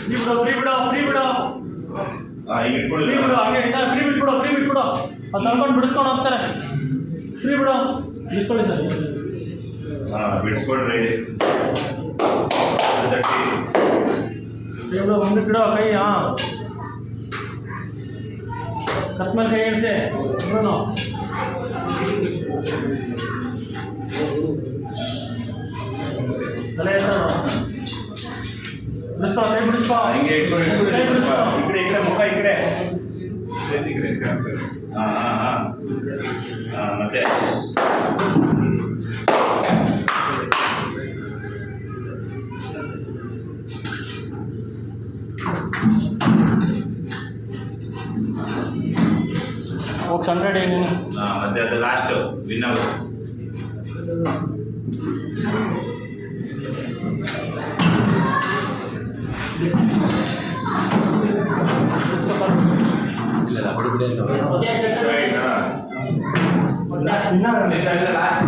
Free ಬಿಡು ಈಗ ಇಟ್ಕೊಳ್ಳಿ. ಫ್ರೀ ಬಿಡು ಹಂಗೆ ಇದ್ದಾರೆ ಫ್ರೀ ಬಿಟ್ಬಿಡು ಅದು ತಳ್ಕೊಂಡು ಬಿಡಿಸ್ಕೊಂಡು ಹೋಗ್ತಾರೆ. ಫ್ರೀ ಬಿಡು ಬಿಡಿಸ್ಕೊಳ್ಳಿ ಸರ್. ಬಿಡಿಸ್ಕೊಡ್ರಿ. ಫ್ರೀ ಬಿಡು ಮುಂದಕ್ಕೆ ಬಿಡು ಕೈ. ಕತ್ ಮೇಲೆ ಕೈ ಇಳಿಸಿ ಇಬ್ಬರೂ. ತಲೆ ಬಿಡಿಸ್ಕೊ ಕೈ ಬಿಡಿಸ್ಕೊ. ಹಿಂಗೆ ಇಟ್ಕೊಳ್ಳಿ. ಕೈ ಬಿಡಿಸ್ಕೊ. ಈ ಕಡೆ ಮುಖ ಈ ಕಡೆ. ಮತ್ತೆ ಹೋಗಿ 100 ನೀನು. ಮತ್ತೆ ಅದು ಲಾಸ್ಟ್ ವಿನ್ನರ್. ಇಲ್ಲ ಬಿಡಿ ಲಾಸ್ಟ್